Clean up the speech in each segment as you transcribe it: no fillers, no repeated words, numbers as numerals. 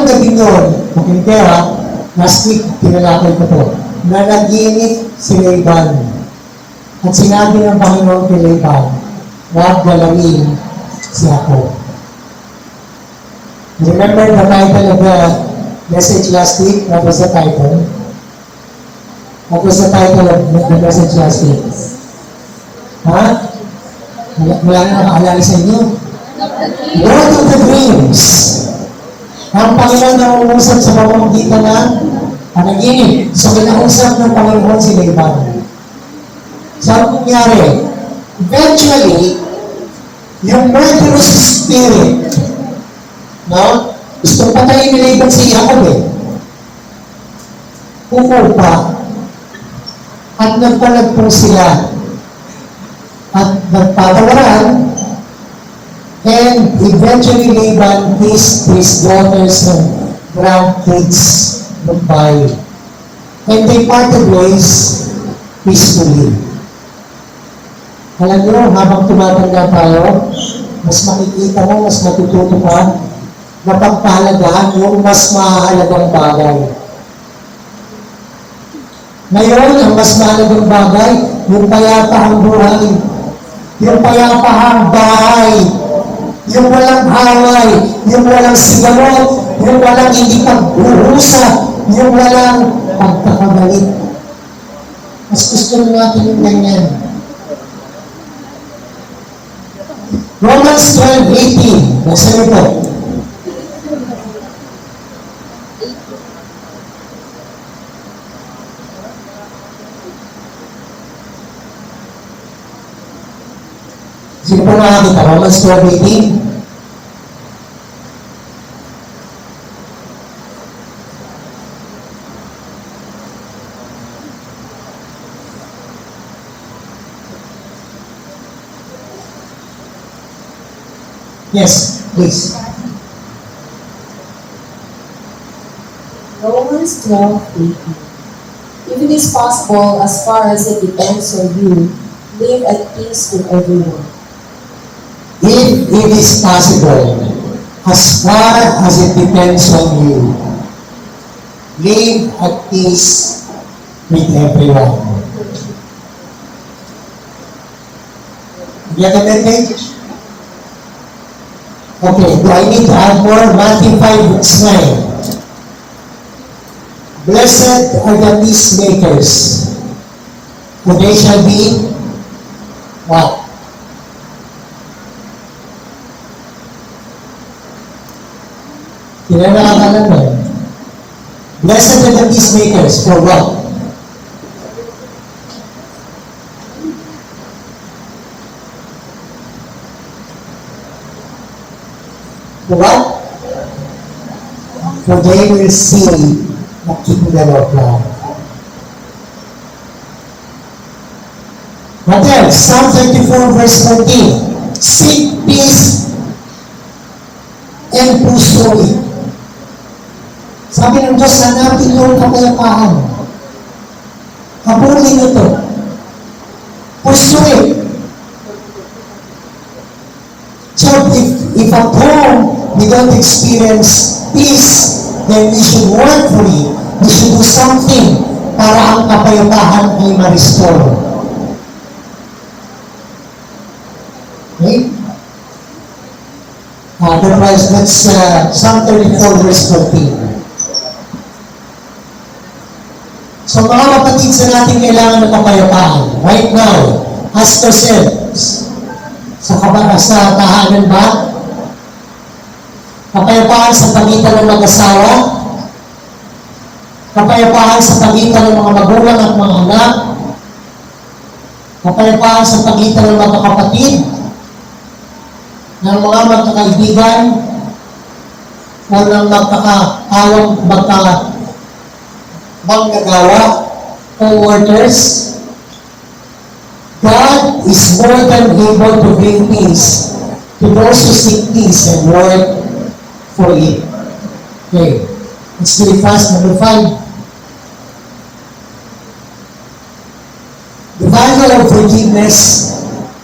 gabi yun, makinig kayo ha, last week, tinalakay ko to, na nag-iinit si Laban. At sinabi ng Panginoon kay Laban, huwag galawin si Jacob. Remember the title of the message last week? What was the title? What was the title of the message last week? Ha? Wala na nakaalala sa inyo? Lord of the Dreams. Ang Panginoon na umusap sa pamamagitan ng panaginip. So, kinausap ng Panginoon si Laban. So, ang nangyari? Eventually, yung murderous spirit, no? Gusto patayin ni Laban si Jacob eh. Umupa. At nagpanagpo sila. At nagpatawaran. And eventually Laban kissed his daughters and grandkids goodbye. And they parted ways peacefully. Alam nyo, habang tumatanda tayo, mas makikita mo, mas matututo ka, mapagpahalagahan yung mas mahalagang bagay. Ngayon, ang mas mahalagang bagay, yung payapahang buhay, yung payapahang bahay, yung walang away, yung walang sigalot, yung walang hindi pag-uusap, yung walang pagkakabalik. Mas gusto natin yung ganyan. Romans 12:18. Nasa nito. Sino po nakakita? Romans 12:18. Yes, please. Romans 12:18. If it is possible, as far as it depends on you, live at peace with everyone. If it is possible, as far as it depends on you, live at peace with everyone. You get that page? Okay, do I need to add more? Matthew 5:9. Blessed are the peacemakers, for they shall be what? Kinakakalan mo. Blessed are the peacemakers, for what? For what? For they will see the kingdom of God. What else? Psalm 34 verse 14. Seek peace and pursue it. Sabi ng Diyos, hanapin yung kapayapaan. Habulin ito. Pursue it. So if at home we don't experience peace, then we should work for it. We should do something para ang kapayapaan ay ma-restore. Okay? Otherwise, that's Psalm 34 verse 14. So mga kapatid, sa natin kailangan ng kapayapaan. Right now, ask yourselves, sa tahanan ba? Kapayapaan sa pagitan ng mag-asawa? Kapayapaan sa pagitan ng mga magulang at mga anak? Kapayapaan sa pagitan ng mga kapatid? Ng mga magkakaibigan? O ng magkakaawang manggagawa? Co-workers? God is more than able to bring peace to those who seek peace and work for it. Okay, let's do it fast. Number 5. The value of forgiveness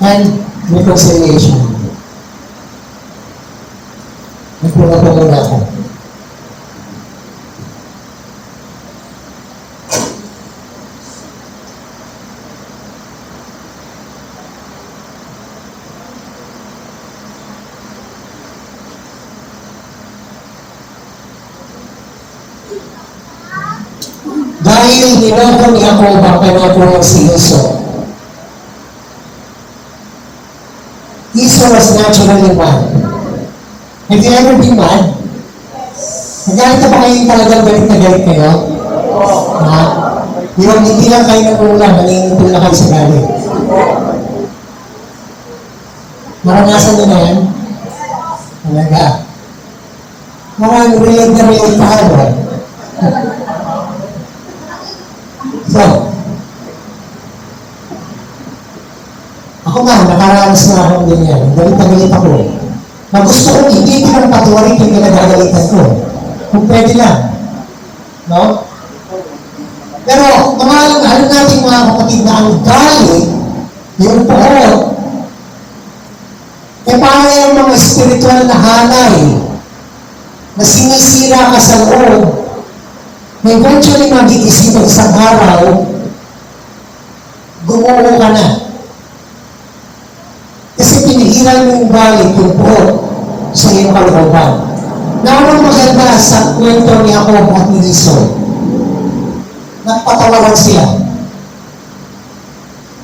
and reconciliation. Nagpula po muna ako. Dahil niloko ni Jacob ang kanyang buong si Esau. Esau was naturally mad. Have you ever been mad? Nagalit na ba kayo talagang galit na galit kayo? Ha? Yung hindi lang kayo nag-uula, nangingitul na kayo sa galit. Maranasan nyo na yan? Talaga. Marang relate na relate pa ano? So, ako nga, nakaranas na akong ganyan. Galit na galit ako. Na gusto kong hindi pinagpatuwarin yung pinagagalitan ko. Kung pwede lang. No? Pero, alam natin mga kapatid na ang galit, yung poot, paano yung mga spiritual na hanay na sinisira ka sa loob, na eventually magigising ng isang araw, gumuho ka na. Kasi pinigilan mo yung galit, yung poot, sa iyong kalooban. Na anong maganda sa kwento ni Jacob at ni Esau? Nagpatawaran sila.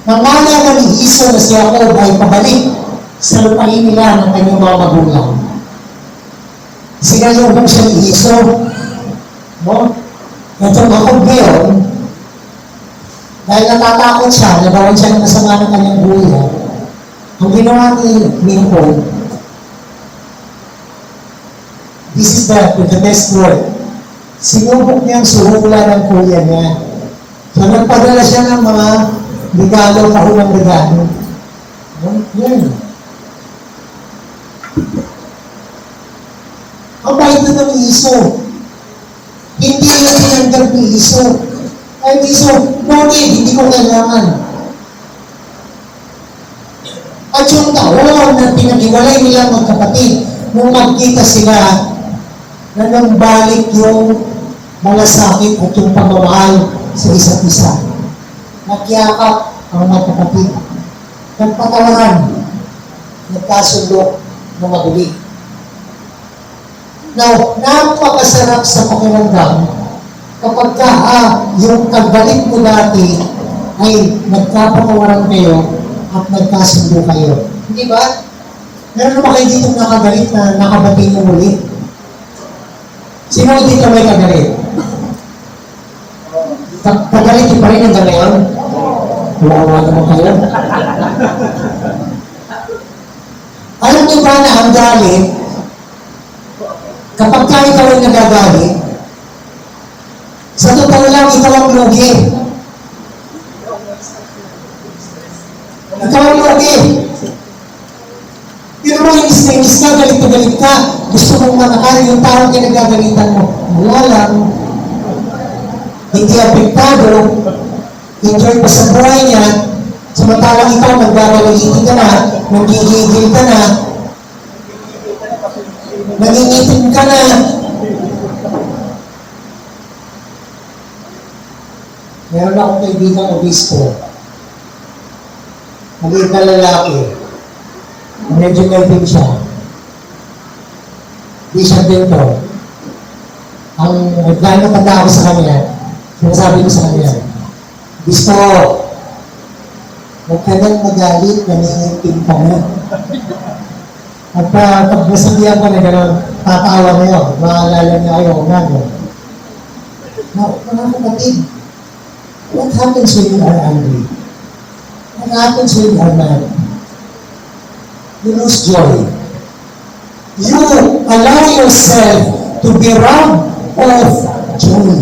Nangalaman ni Esau na si Jacob ay pabalik sa lupain nila ng kanyang mga magulang. Sinalubong siya ni Esau. No? Itong Jacob ngayon, dahil natatakot siya, nagawan siya ng masama ng kanyang buhay, ang ginawa ni Jacob, this is the best word. Sinubok niya ang suhula ng kuya niya. So, nagpadala siya ng mga regalo, kahulang regalo. Yan. Ang bait na ng Esau. Hindi na tinanggap ni Esau. Ay, Esau, no need, hindi ko kailangan. At yung taon na pinag-iwalay nila magkapatid, nung magkita sila, na nang balik yung mga sakit at yung pagmamahal sa isa't isa. Nagyakap ang magkapatid. Nagpatawaran. Nagkasundo na maduli. Now, napakasarap sa pakiramdam kapag yung kagalit mo dati ay nagkapatawaran kayo at nagkasundo kayo. Hindi ba? Meron ba kayo dito nakagalit na nakabati mo muli? Sino dito may kagalit? Kagalit pa rin hanggang ngayon? Wawa naman kayo. Alam niyo ba na ang galit, kapag ikaw ay nagagalit, sa totoo lang, ikaw ang lugi. Ikaw ang lugi. Pero mo, inis na inis ka, galit na galit ka, gusto mong manakal yung taong kinagagalitan mo. Wala lang. Hindi apektado, enjoy pa sa buhay niya, samantalang ikaw nagbabalalitin ka na, nagigigil ka na, nangingitin ka na. Meron akong kaibigang obispo, maliit na lalaki, medyo nerving siya. Di siya dito. Ang gano'ng tanda ako sa kanya, sinasabi ko sa kanya, Bisto, huwag ka nang magalit, nangingitin ka na. At pag nasabihan ko na gano'n, tatawa na yun, maalala niya ayaw nga. Mga kapatid, what happens when you are angry? What happens when you are mad? You lose joy. You allow yourself to be robbed of joy.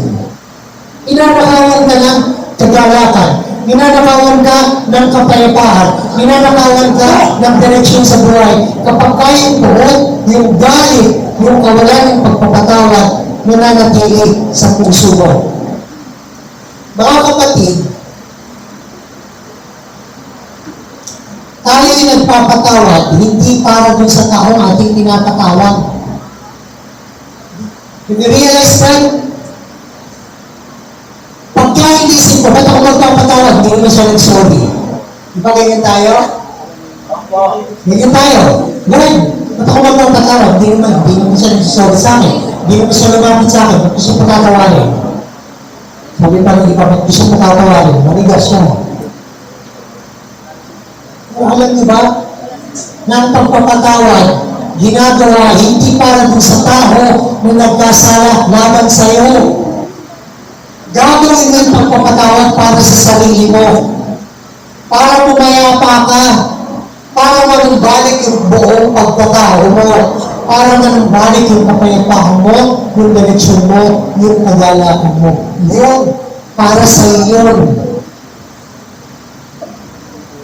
Inanakawan ka ng kagalakan. Inanakawan ka ng kapayapaan. Inanakawan ka ng direksyon sa buhay. Kapag kayo buhot, yung galit, yung kawalan ng pagpapatawad, nananatili sa puso mo. Mga kapatid, tayo ay nagpapatawad, hindi para dun sa taong ating pinapatawad. Have you realize that? Pagka inisip ko, ba't ako magpapatawad? Hindi naman siya nag-sorry. Di ba ganyan tayo? Ganyan tayo. Ngayon, ba't ako magpapatawad? Hindi naman siya nag-sorry sa akin. Hindi mo siya lumapit sa akin, ba't ko siya patatawarin? Sabi pa ng iba, ba't ko siya patatawarin? Manigas siya. Pero alam niyo ba, na ang pagpapatawad, ginagawa hindi para dun sa tao na nagkasala laban sa iyo. Gagawin mo yung pagpapatawad para sa sarili mo. Para pumayapa ka. Para manumbalik yung buong pagkatao mo. Para manumbalik yung kapayapaan mo, yung direksyon mo, yung kagalakan mo. Yun, para sa iyo.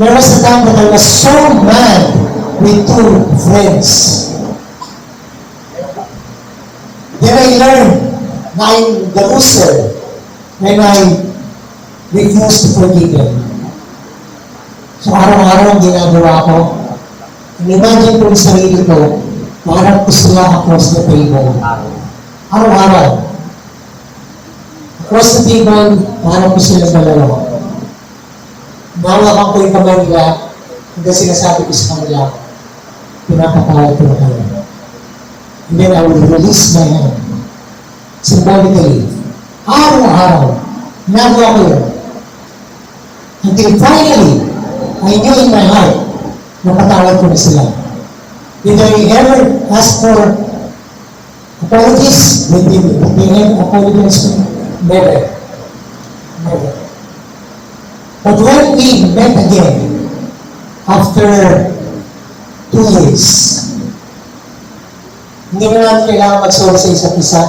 There was a time that I was so mad with two friends. Then I learned na I'm the loser when I refused to forgive them. So araw-araw ang ginagawa ko, imagine ko yung sarili ko, parang ko sila across the table. Araw-araw. Across the table, parang ko sila dalawa. Nawakan ko yung kamay nila, hanggang sinasabi ko sa kanila, pinapatawad ko na kayo. And then I will release my hand. Symbolically. Araw-araw. Ginagawa ko yun. Until finally, I knew in my heart, napatawad ko na sila. Did I ever ask for apologies? Did they ever apologize to me? Never. Never. But when we met again, after 2 years, hindi na natin kailangan mag-sorry sa isa't isa.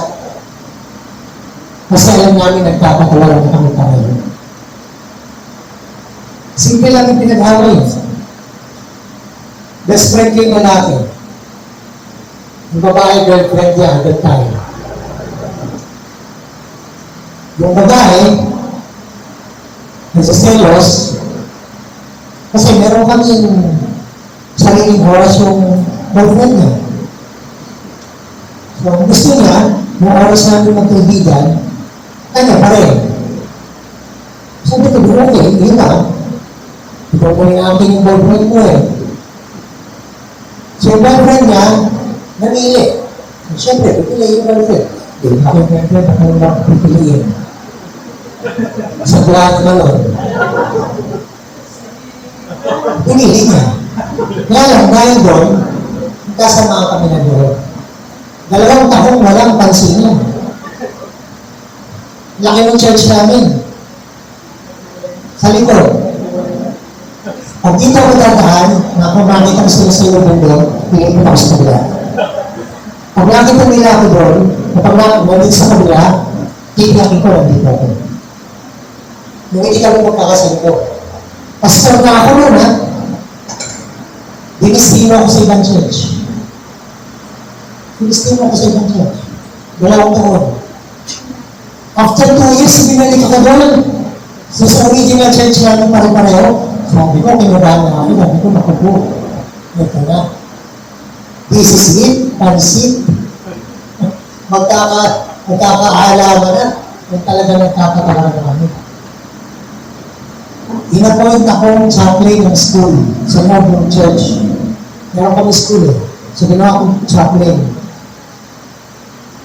Kasi alam namin nagkakatawaran na kami tayo. Simple lang yung pinag-away. Best friend yung lalaki. Yung babae, girlfriend niya, hanggang tayo. Yung babae, nagsiselos, kasi meron kaming sariling oras yung boyfriend niya. So, kung gusto niya, yung oras namin magkaibigan, kanya pa rin. Sabi ko, okay, yun lang. Ikaw mo yung aking boyfriend mo eh. So, yung boyfriend niya, namili. Siyempre, pipiliin yung boyfriend. Hindi, aking boyfriend, ako lang pipiliin. Sa plano na nun. Pinili niya. Kaya lang, dahil doon, kasama kami na doon. 2 taong walang pansinan. Laki ng church namin. Sa likod. Pag dito ako dadaan, kung makita ko sila sa iyo doon, piliin ko ako sa kabila. Pag nakita nila ako doon, kapag nandito sa kabila, titiyakin ko, nandito ako. Nung hindi kami magkakasalito. Pastor na ako noon, ha? Dinistino ako sa ibang church. Dinistino ako sa ibang church. 2 taon. After 2 years, binalik ako doon. So sa original church namin pare-pareho, sabi ko, kinabahan na ako, sabi ko, nakupo. Ito na. This is it, pansit. Magkakaalaman na, kung talaga nagkakatawa na kami. In-appoint akong chaplain ng school sa Mormon Church. Meron kami school eh. So ginawa akong chaplain.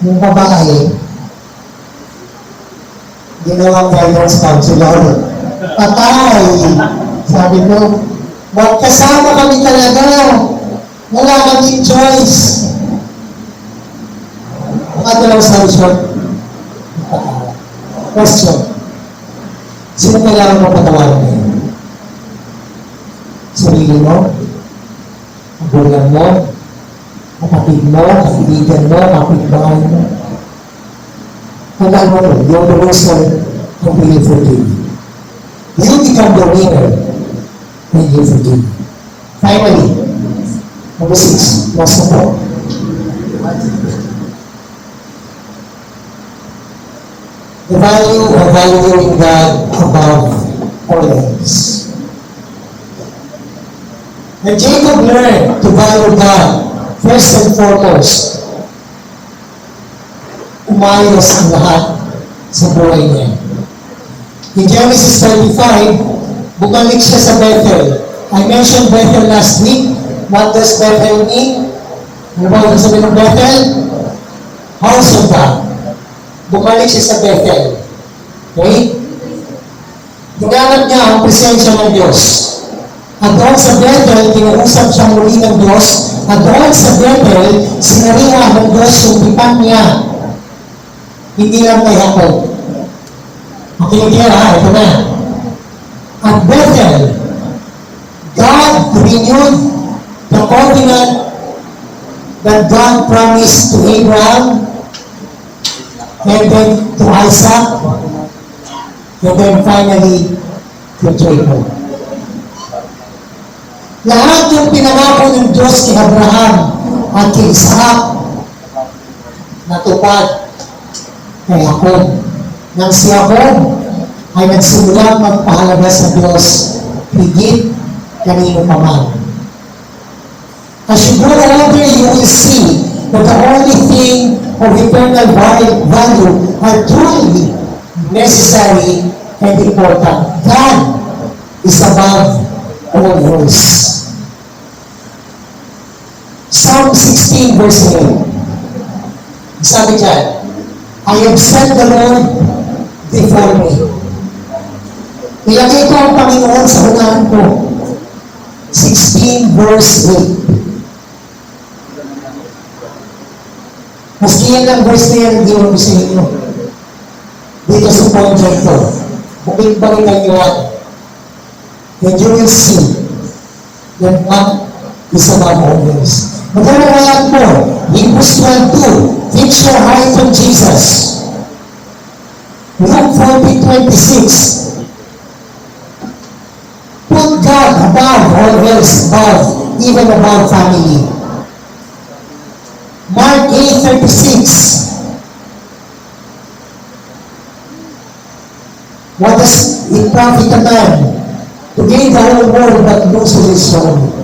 Yung babae, ginawang guidance counselor. Patay! Sabi ko, magkasama kami talaga. Wala kaming choice. Makadalaw sa short. Question. Sino kailangan mo patawarin ngayon? Sarili mo? Magulang mo? Kapatid mo? Kaibigan mo? kapitbahay mo? Tandaan mo rin, you're the person who will forgive. You become the winner when you forgive. Finally, number 6, last support. The value of valuing God above all else. When Jacob learned to value God, first and foremost, umayos ang lahat sa buhay niya. In Genesis 35, bumalik siya sa Bethel. I mentioned Bethel last week. What does Bethel mean? Ano ba ang sabi ng Bethel? house of God. Bumalik siya sa Bethel. Okay? Hinanap niya ang presensya ng Diyos. At doon sa Bethel, kinausap siya muli ng Diyos. At doon sa Bethel, sinariwa ng Diyos yung tipan niya. Hindi lang kay Jacob. Okay, ito na. At Bethel, God renewed the covenant that God promised to Abraham, and then to Isaac, and then finally to Jacob. Lahat yung pinangako ng Diyos kay Abraham at kay Isaac, natupad kay Jacob. Nang si Jacob ay nagsimulang magpahalaga sa Diyos higit kanino pa man. As you grow older, you will see that the only thing of eternal value are truly necessary and important. God is above all else. Psalm 16 verse 8. Sabi dyan, I have set the Lord before me. Ilagay ko ang Panginoon sa unahan ko. 16 verse 8. Maski yan ang verse na yan, hindi ko sa inyo. Dito sa project ko. Bukit-bakitan nyo yan. And you will see that God is above all else. Magkakaroon mo, Hebrews 12:2, fix your eyes on Jesus. Luke 14:26, put God above all else, even above family. Mark 8:36, what does it profit a man to gain the whole world but lose his soul?